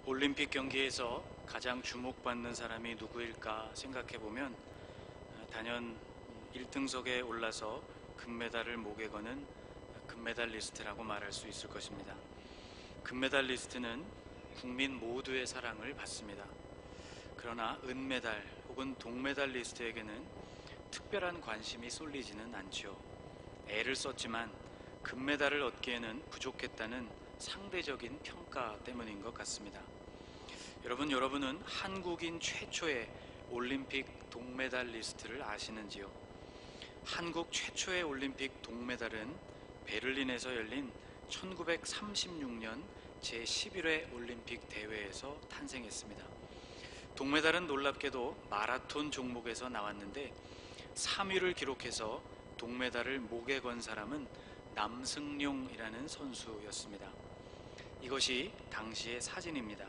올림픽 경기에서 가장 주목받는 사람이 누구일까 생각해 보면 단연 1등석에 올라서 금메달을 목에 거는 금메달리스트라고 말할 수 있을 것입니다. 금메달리스트는 국민 모두의 사랑을 받습니다. 그러나 은메달 혹은 동메달리스트에게는 특별한 관심이 쏠리지는 않죠. 애를 썼지만 금메달을 얻기에는 부족했다는 상대적인 평가 때문인 것 같습니다. 여러분은 한국인 최초의 올림픽 동메달리스트를 아시는지요? 한국 최초의 올림픽 동메달은 베를린에서 열린 1936년 제11회 올림픽 대회에서 탄생했습니다. 동메달은 놀랍게도 마라톤 종목에서 나왔는데 3위를 기록해서 동메달을 목에 건 사람은 남승룡이라는 선수였습니다. 이것이 당시의 사진입니다.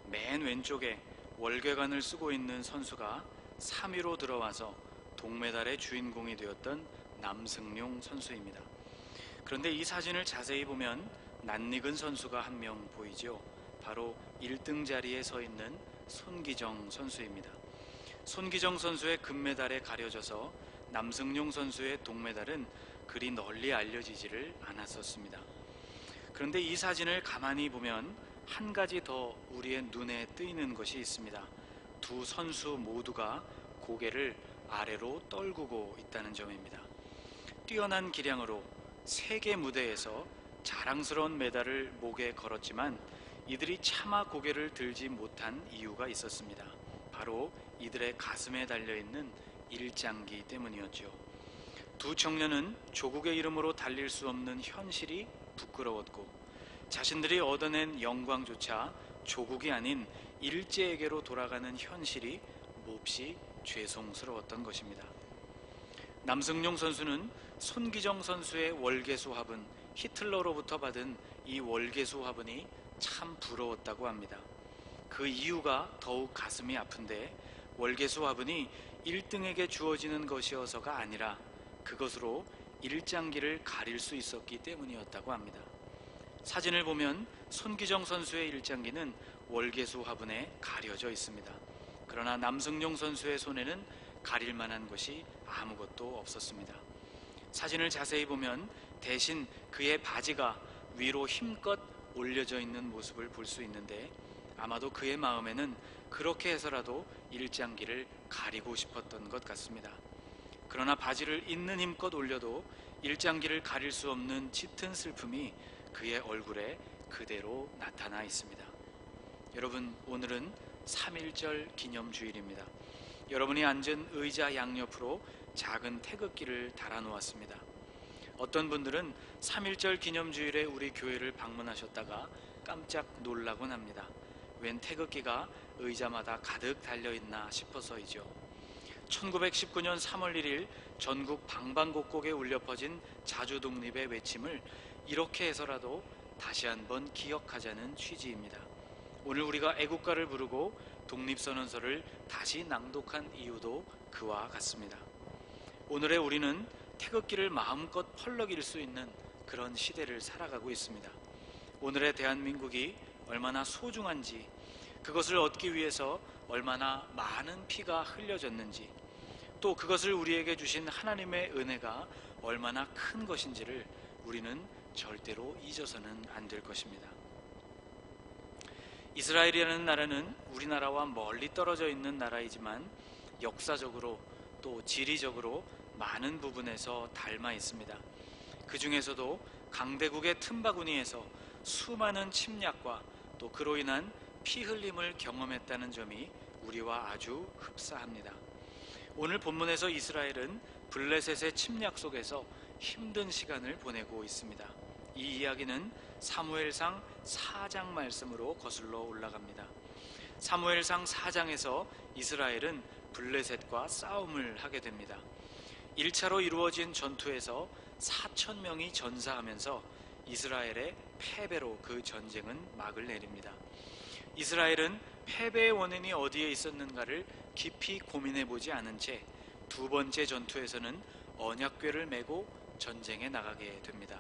맨 왼쪽에 월계관을 쓰고 있는 선수가 3위로 들어와서 동메달의 주인공이 되었던 남승룡 선수입니다. 그런데 이 사진을 자세히 보면 낯익은 선수가 한 명 보이죠. 바로 1등 자리에 서 있는 손기정 선수입니다. 손기정 선수의 금메달에 가려져서 남승룡 선수의 동메달은 그리 널리 알려지지를 않았었습니다. 그런데 이 사진을 가만히 보면 한 가지 더 우리의 눈에 띄는 것이 있습니다. 두 선수 모두가 고개를 아래로 떨구고 있다는 점입니다. 뛰어난 기량으로 세계 무대에서 자랑스러운 메달을 목에 걸었지만 이들이 차마 고개를 들지 못한 이유가 있었습니다. 바로 이들의 가슴에 달려있는 일장기 때문이었죠. 두 청년은 조국의 이름으로 달릴 수 없는 현실이 부끄러웠고 자신들이 얻어낸 영광조차 조국이 아닌 일제에게로 돌아가는 현실이 몹시 죄송스러웠던 것입니다. 남승룡 선수는 손기정 선수의 월계수 화분, 히틀러로부터 받은 이 월계수 화분이 참 부러웠다고 합니다. 그 이유가 더욱 가슴이 아픈데 월계수 화분이 1등에게 주어지는 것이어서가 아니라 그것으로 일장기를 가릴 수 있었기 때문이었다고 합니다. 사진을 보면 손기정 선수의 일장기는 월계수 화분에 가려져 있습니다. 그러나 남승룡 선수의 손에는 가릴 만한 것이 아무것도 없었습니다. 사진을 자세히 보면 대신 그의 바지가 위로 힘껏 올려져 있는 모습을 볼 수 있는데 아마도 그의 마음에는 그렇게 해서라도 일장기를 가리고 싶었던 것 같습니다. 그러나 바지를 있는 힘껏 올려도 일장기를 가릴 수 없는 짙은 슬픔이 그의 얼굴에 그대로 나타나 있습니다. 여러분, 오늘은 3.1절 기념주일입니다. 여러분이 앉은 의자 양옆으로 작은 태극기를 달아놓았습니다. 어떤 분들은 3.1절 기념주일에 우리 교회를 방문하셨다가 깜짝 놀라곤 합니다. 웬 태극기가 의자마다 가득 달려있나 싶어서이죠. 1919년 3월 1일 전국 방방곡곡에 울려 퍼진 자주독립의 외침을 이렇게 해서라도 다시 한번 기억하자는 취지입니다. 오늘 우리가 애국가를 부르고 독립선언서를 다시 낭독한 이유도 그와 같습니다. 오늘의 우리는 태극기를 마음껏 펄럭일 수 있는 그런 시대를 살아가고 있습니다. 오늘의 대한민국이 얼마나 소중한지, 그것을 얻기 위해서 얼마나 많은 피가 흘려졌는지, 또 그것을 우리에게 주신 하나님의 은혜가 얼마나 큰 것인지를 우리는 절대로 잊어서는 안 될 것입니다. 이스라엘이라는 나라는 우리나라와 멀리 떨어져 있는 나라이지만 역사적으로 또 지리적으로 많은 부분에서 닮아 있습니다. 그 중에서도 강대국의 틈바구니에서 수많은 침략과 또 그로 인한 피 흘림을 경험했다는 점이 우리와 아주 흡사합니다. 오늘 본문에서 이스라엘은 블레셋의 침략 속에서 힘든 시간을 보내고 있습니다. 이 이야기는 사무엘상 4장 말씀으로 거슬러 올라갑니다. 사무엘상 4장에서 이스라엘은 블레셋과 싸움을 하게 됩니다. 1차로 이루어진 전투에서 4,000명이 전사하면서 이스라엘의 패배로 그 전쟁은 막을 내립니다. 이스라엘은 패배의 원인이 어디에 있었는가를 깊이 고민해보지 않은 채 두 번째 전투에서는 언약궤를 메고 전쟁에 나가게 됩니다.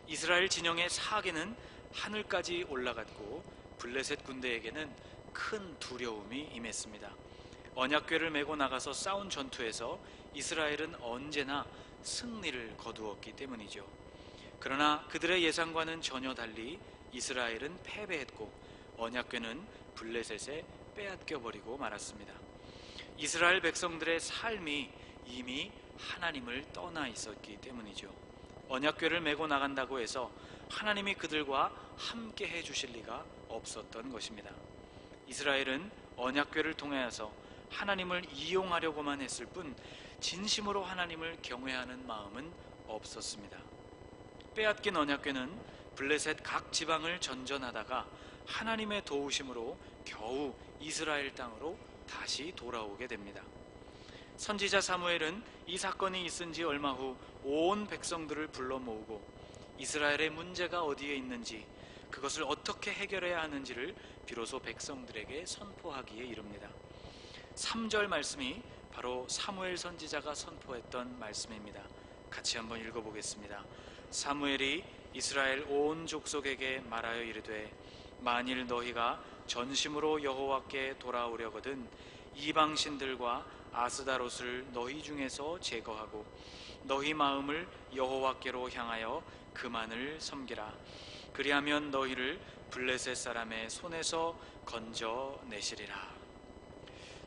이스라엘 진영의 사개는 하늘까지 올라갔고 블레셋 군대에게는 큰 두려움이 임했습니다. 언약궤를 메고 나가서 싸운 전투에서 이스라엘은 언제나 승리를 거두었기 때문이죠. 그러나 그들의 예상과는 전혀 달리 이스라엘은 패배했고 언약궤는 블레셋에 빼앗겨 버리고 말았습니다. 이스라엘 백성들의 삶이 이미 하나님을 떠나 있었기 때문이죠. 언약궤를 메고 나간다고 해서 하나님이 그들과 함께 해주실 리가 없었던 것입니다. 이스라엘은 언약궤를 통하여서 하나님을 이용하려고만 했을 뿐 진심으로 하나님을 경외하는 마음은 없었습니다. 빼앗긴 언약궤는 블레셋 각 지방을 전전하다가 하나님의 도우심으로 겨우 이스라엘 땅으로 다시 돌아오게 됩니다. 선지자 사무엘은 이 사건이 있은 지 얼마 후 온 백성들을 불러 모으고 이스라엘의 문제가 어디에 있는지, 그것을 어떻게 해결해야 하는지를 비로소 백성들에게 선포하기에 이릅니다. 3절 말씀이 바로 사무엘 선지자가 선포했던 말씀입니다. 같이 한번 읽어보겠습니다. 사무엘이 이스라엘 온 족속에게 말하여 이르되 만일 너희가 전심으로 여호와께 돌아오려거든 이방신들과 아스다롯을 너희 중에서 제거하고 너희 마음을 여호와께로 향하여 그만을 섬기라. 그리하면 너희를 블레셋 사람의 손에서 건져내시리라.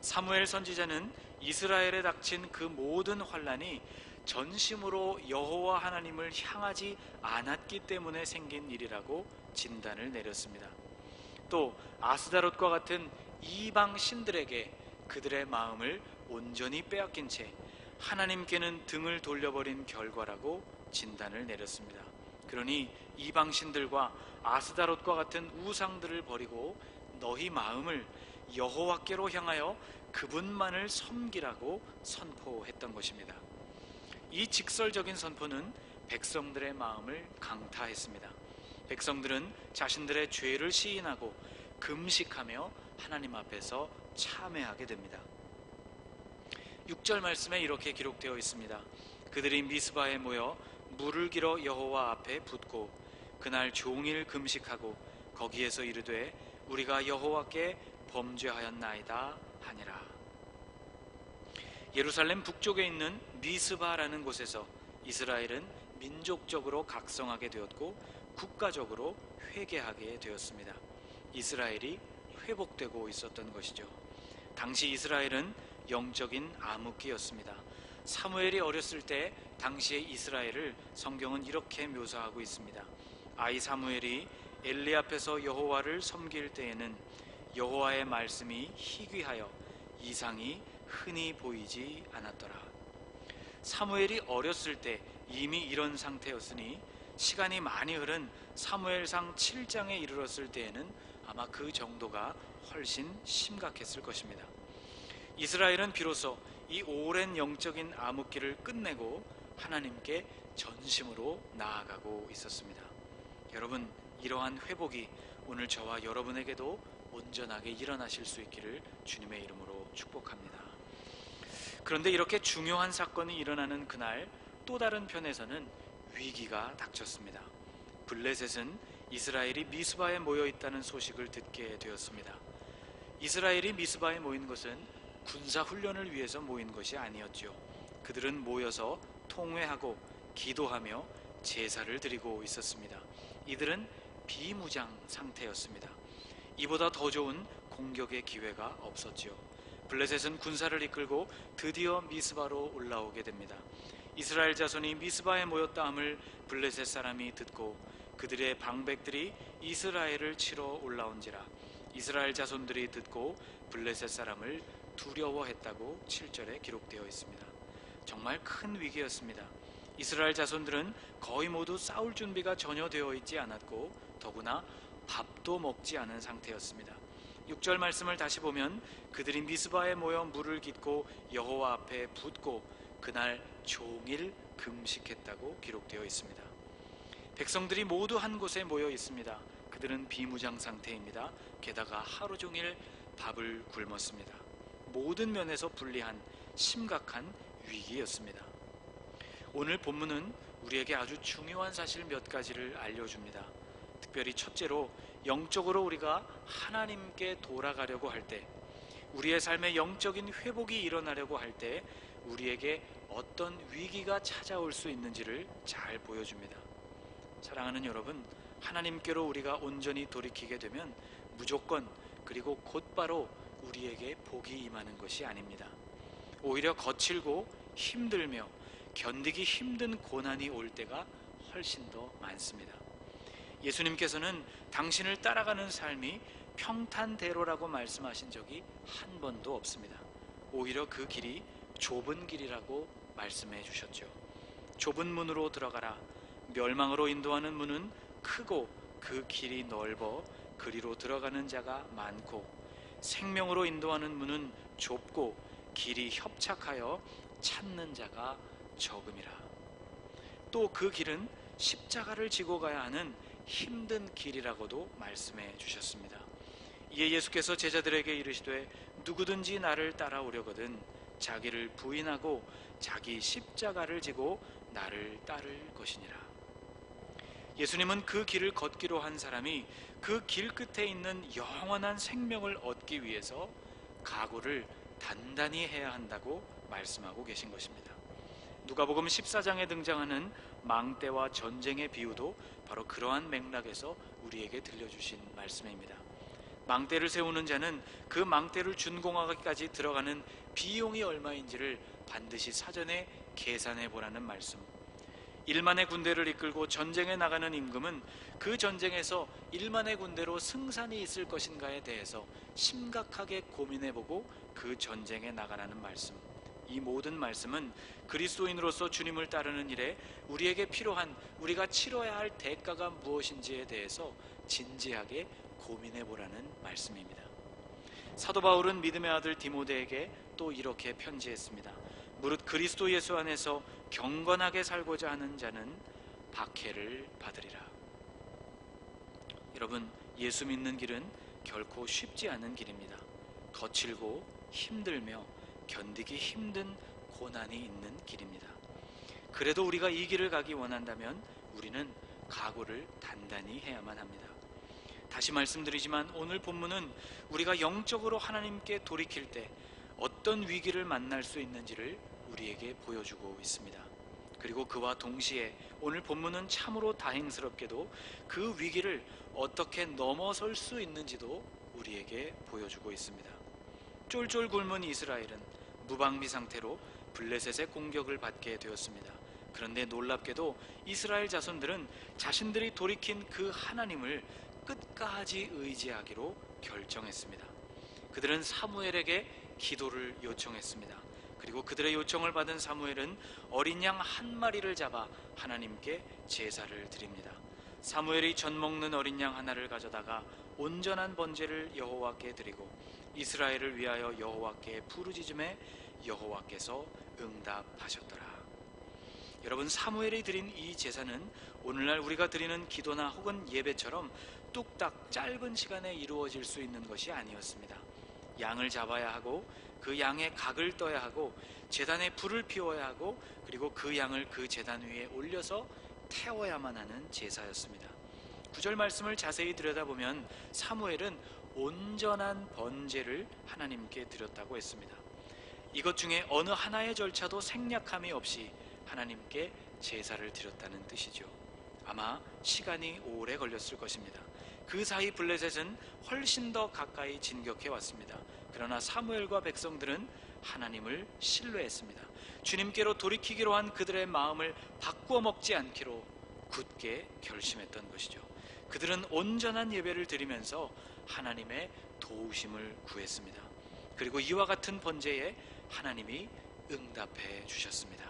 사무엘 선지자는 이스라엘에 닥친 그 모든 환난이 전심으로 여호와 하나님을 향하지 않았기 때문에 생긴 일이라고 진단을 내렸습니다. 또 아스다롯과 같은 이방 신들에게 그들의 마음을 온전히 빼앗긴 채 하나님께는 등을 돌려버린 결과라고 진단을 내렸습니다. 그러니 이방 신들과 아스다롯과 같은 우상들을 버리고 너희 마음을 여호와께로 향하여 그분만을 섬기라고 선포했던 것입니다. 이 직설적인 선포는 백성들의 마음을 강타했습니다. 백성들은 자신들의 죄를 시인하고 금식하며 하나님 앞에서 참회하게 됩니다. 6절 말씀에 이렇게 기록되어 있습니다. 그들이 미스바에 모여 물을 길어 여호와 앞에 붓고 그날 종일 금식하고 거기에서 이르되 우리가 여호와께 범죄하였나이다 하니라. 예루살렘 북쪽에 있는 미스바라는 곳에서 이스라엘은 민족적으로 각성하게 되었고 국가적으로 회개하게 되었습니다. 이스라엘이 회복되고 있었던 것이죠. 당시 이스라엘은 영적인 암흑기였습니다. 사무엘이 어렸을 때 당시의 이스라엘을 성경은 이렇게 묘사하고 있습니다. 아이 사무엘이 엘리 앞에서 여호와를 섬길 때에는 여호와의 말씀이 희귀하여 이상이 흔히 보이지 않았더라. 사무엘이 어렸을 때 이미 이런 상태였으니 시간이 많이 흐른 사무엘상 7장에 이르렀을 때에는 아마 그 정도가 훨씬 심각했을 것입니다. 이스라엘은 비로소 이 오랜 영적인 암흑기를 끝내고 하나님께 전심으로 나아가고 있었습니다. 여러분, 이러한 회복이 오늘 저와 여러분에게도 온전하게 일어나실 수 있기를 주님의 이름으로 축복합니다. 그런데 이렇게 중요한 사건이 일어나는 그날 또 다른 편에서는 위기가 닥쳤습니다. 블레셋은 이스라엘이 미스바에 모여 있다는 소식을 듣게 되었습니다. 이스라엘이 미스바에 모인 것은 군사 훈련을 위해서 모인 것이 아니었죠. 그들은 모여서 통회하고 기도하며 제사를 드리고 있었습니다. 이들은 비무장 상태였습니다. 이보다 더 좋은 공격의 기회가 없었죠. 블레셋은 군사를 이끌고 드디어 미스바로 올라오게 됩니다. 이스라엘 자손이 미스바에 모였다 함을 블레셋 사람이 듣고 그들의 방백들이 이스라엘을 치러 올라온지라 이스라엘 자손들이 듣고 블레셋 사람을 두려워했다고 7절에 기록되어 있습니다. 정말 큰 위기였습니다. 이스라엘 자손들은 거의 모두 싸울 준비가 전혀 되어 있지 않았고 더구나 밥도 먹지 않은 상태였습니다. 6절 말씀을 다시 보면 그들이 미스바에 모여 물을 깃고 여호와 앞에 붓고 그날 종일 금식했다고 기록되어 있습니다. 백성들이 모두 한 곳에 모여 있습니다. 그들은 비무장 상태입니다. 게다가 하루 종일 밥을 굶었습니다. 모든 면에서 불리한 심각한 위기였습니다. 오늘 본문은 우리에게 아주 중요한 사실 몇 가지를 알려줍니다. 특별히 첫째로 영적으로 우리가 하나님께 돌아가려고 할 때, 우리의 삶에 영적인 회복이 일어나려고 할 때 우리에게 어떤 위기가 찾아올 수 있는지를 잘 보여줍니다. 사랑하는 여러분, 하나님께로 우리가 온전히 돌이키게 되면 무조건 그리고 곧바로 우리에게 복이 임하는 것이 아닙니다. 오히려 거칠고 힘들며 견디기 힘든 고난이 올 때가 훨씬 더 많습니다. 예수님께서는 당신을 따라가는 삶이 평탄대로라고 말씀하신 적이 한 번도 없습니다. 오히려 그 길이 좁은 길이라고 말씀해 주셨죠. 좁은 문으로 들어가라. 멸망으로 인도하는 문은 크고 그 길이 넓어 그리로 들어가는 자가 많고, 생명으로 인도하는 문은 좁고 길이 협착하여 찾는 자가 적음이라. 또 그 길은 십자가를 지고 가야 하는 힘든 길이라고도 말씀해 주셨습니다. 이에 예수께서 제자들에게 이르시되 누구든지 나를 따라오려거든 자기를 부인하고 자기 십자가를 지고 나를 따를 것이니라. 예수님은 그 길을 걷기로 한 사람이 그 길 끝에 있는 영원한 생명을 얻기 위해서 각오를 단단히 해야 한다고 말씀하고 계신 것입니다. 누가복음 14장에 등장하는 망대와 전쟁의 비유도 바로 그러한 맥락에서 우리에게 들려주신 말씀입니다. 망대를 세우는 자는 그 망대를 준공하기까지 들어가는 비용이 얼마인지를 반드시 사전에 계산해 보라는 말씀. 1만의 군대를 이끌고 전쟁에 나가는 임금은 그 전쟁에서 1만의 군대로 승산이 있을 것인가에 대해서 심각하게 고민해보고 그 전쟁에 나가라는 말씀. 이 모든 말씀은 그리스도인으로서 주님을 따르는 일에 우리에게 필요한, 우리가 치러야 할 대가가 무엇인지에 대해서 진지하게 고민해보라는 말씀입니다. 사도 바울은 믿음의 아들 디모데에게 또 이렇게 편지했습니다. 무릇 그리스도 예수 안에서 경건하게 살고자 하는 자는 박해를 받으리라. 여러분, 예수 믿는 길은 결코 쉽지 않은 길입니다. 거칠고 힘들며 견디기 힘든 고난이 있는 길입니다. 그래도 우리가 이 길을 가기 원한다면 우리는 각오를 단단히 해야만 합니다. 다시 말씀드리지만 오늘 본문은 우리가 영적으로 하나님께 돌이킬 때 어떤 위기를 만날 수 있는지를 우리에게 보여주고 있습니다. 그리고 그와 동시에 오늘 본문은 참으로 다행스럽게도 그 위기를 어떻게 넘어설 수 있는지도 우리에게 보여주고 있습니다. 쫄쫄 굶은 이스라엘은 무방비 상태로 블레셋의 공격을 받게 되었습니다. 그런데 놀랍게도 이스라엘 자손들은 자신들이 돌이킨 그 하나님을 끝까지 의지하기로 결정했습니다. 그들은 사무엘에게 기도를 요청했습니다. 그리고 그들의 요청을 받은 사무엘은 어린 양 한 마리를 잡아 하나님께 제사를 드립니다. 사무엘이 젖 먹는 어린 양 하나를 가져다가 온전한 번제를 여호와께 드리고 이스라엘을 위하여 여호와께 부르짖음에 여호와께서 응답하셨더라. 여러분, 사무엘이 드린 이 제사는 오늘날 우리가 드리는 기도나 혹은 예배처럼 뚝딱 짧은 시간에 이루어질 수 있는 것이 아니었습니다. 양을 잡아야 하고 그 양의 각을 떠야 하고 제단에 불을 피워야 하고 그리고 그 양을 그 제단 위에 올려서 태워야만 하는 제사였습니다. 9절 말씀을 자세히 들여다보면 사무엘은 온전한 번제를 하나님께 드렸다고 했습니다. 이것 중에 어느 하나의 절차도 생략함이 없이 하나님께 제사를 드렸다는 뜻이죠. 아마 시간이 오래 걸렸을 것입니다. 그 사이 블레셋은 훨씬 더 가까이 진격해 왔습니다. 그러나 사무엘과 백성들은 하나님을 신뢰했습니다. 주님께로 돌이키기로 한 그들의 마음을 바꾸어 먹지 않기로 굳게 결심했던 것이죠. 그들은 온전한 예배를 드리면서 하나님의 도우심을 구했습니다. 그리고 이와 같은 번제에 하나님이 응답해 주셨습니다.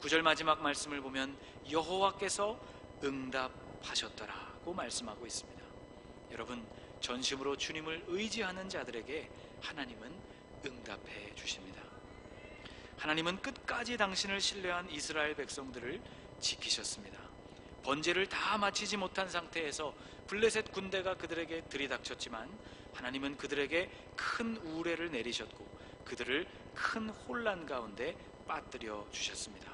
9절 마지막 말씀을 보면 여호와께서 응답하셨더라고 말씀하고 있습니다. 여러분, 전심으로 주님을 의지하는 자들에게 하나님은 응답해 주십니다. 하나님은 끝까지 당신을 신뢰한 이스라엘 백성들을 지키셨습니다. 번제를 다 마치지 못한 상태에서 블레셋 군대가 그들에게 들이닥쳤지만 하나님은 그들에게 큰 우레를 내리셨고 그들을 큰 혼란 가운데 빠뜨려 주셨습니다.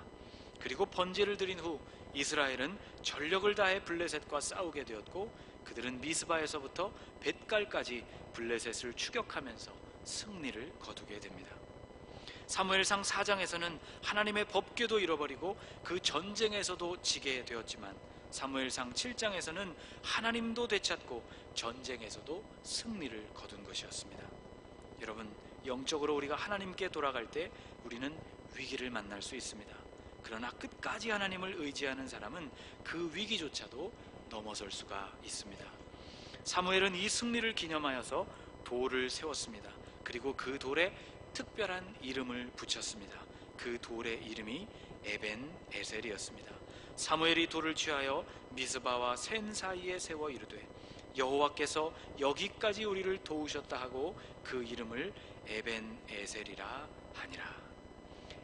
그리고 번제를 드린 후 이스라엘은 전력을 다해 블레셋과 싸우게 되었고 그들은 미스바에서부터 벳갈까지 블레셋을 추격하면서 승리를 거두게 됩니다. 사무엘상 4장에서는 하나님의 법궤도 잃어버리고 그 전쟁에서도 지게 되었지만 사무엘상 7장에서는 하나님도 되찾고 전쟁에서도 승리를 거둔 것이었습니다. 여러분, 영적으로 우리가 하나님께 돌아갈 때 우리는 위기를 만날 수 있습니다. 그러나 끝까지 하나님을 의지하는 사람은 그 위기조차도 넘어설 수가 있습니다. 사무엘은 이 승리를 기념하여서 돌을 세웠습니다. 그리고 그 돌에 특별한 이름을 붙였습니다. 그 돌의 이름이 에벤 에셀이었습니다. 사무엘이 돌을 취하여 미스바와 센 사이에 세워 이르되 여호와께서 여기까지 우리를 도우셨다 하고 그 이름을 에벤 에셀이라 하니라.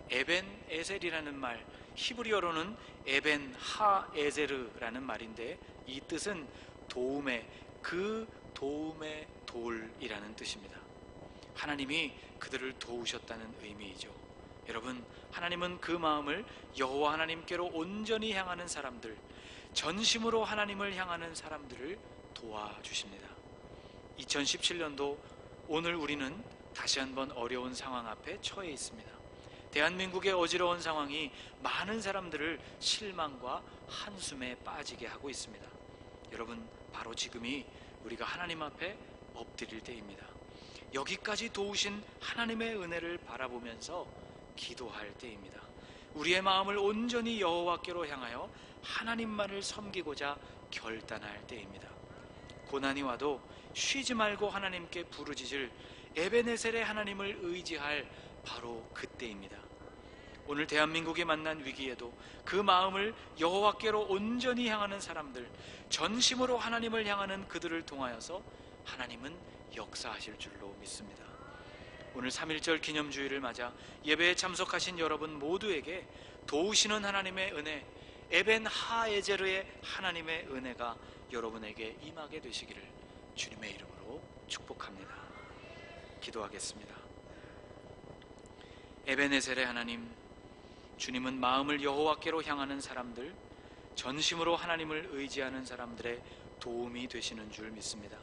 에벤 에셀이라는 말, 히브리어로는 에벤 하 에제르라는 말인데 이 뜻은 도움의, 그 도움의 돌이라는 뜻입니다. 하나님이 그들을 도우셨다는 의미이죠. 여러분, 하나님은 그 마음을 여호와 하나님께로 온전히 향하는 사람들, 전심으로 하나님을 향하는 사람들을 도와주십니다. 2017년도 오늘 우리는 다시 한번 어려운 상황 앞에 처해 있습니다. 대한민국의 어지러운 상황이 많은 사람들을 실망과 한숨에 빠지게 하고 있습니다. 여러분, 바로 지금이 우리가 하나님 앞에 엎드릴 때입니다. 여기까지 도우신 하나님의 은혜를 바라보면서 기도할 때입니다. 우리의 마음을 온전히 여호와께로 향하여 하나님만을 섬기고자 결단할 때입니다. 고난이 와도 쉬지 말고 하나님께 부르짖을 에베네셀의 하나님을 의지할 바로 그때입니다. 오늘 대한민국이 만난 위기에도 그 마음을 여호와께로 온전히 향하는 사람들, 전심으로 하나님을 향하는 그들을 통하여서 하나님은 역사하실 줄로 믿습니다. 오늘 3.1절 기념주일을 맞아 예배에 참석하신 여러분 모두에게 도우시는 하나님의 은혜, 에벤 하에제르의 하나님의 은혜가 여러분에게 임하게 되시기를 주님의 이름으로 축복합니다. 기도하겠습니다. 에베네셀의 하나님, 주님은 마음을 여호와께로 향하는 사람들, 전심으로 하나님을 의지하는 사람들의 도움이 되시는 줄 믿습니다.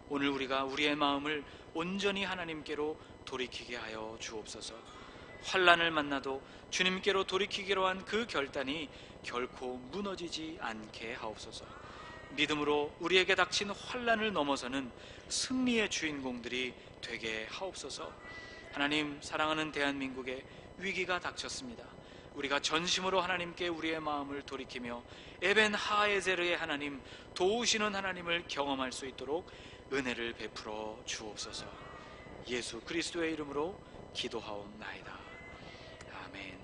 오늘 우리가 우리의 마음을 온전히 하나님께로 돌이키게 하여 주옵소서. 환난을 만나도 주님께로 돌이키기로 한 그 결단이 결코 무너지지 않게 하옵소서. 믿음으로 우리에게 닥친 환난을 넘어서는 승리의 주인공들이 되게 하옵소서. 하나님, 사랑하는 대한민국에 위기가 닥쳤습니다. 우리가 전심으로 하나님께 우리의 마음을 돌이키며 에벤 하에제르의 하나님, 도우시는 하나님을 경험할 수 있도록 은혜를 베풀어 주옵소서. 예수 그리스도의 이름으로 기도하옵나이다. 아멘.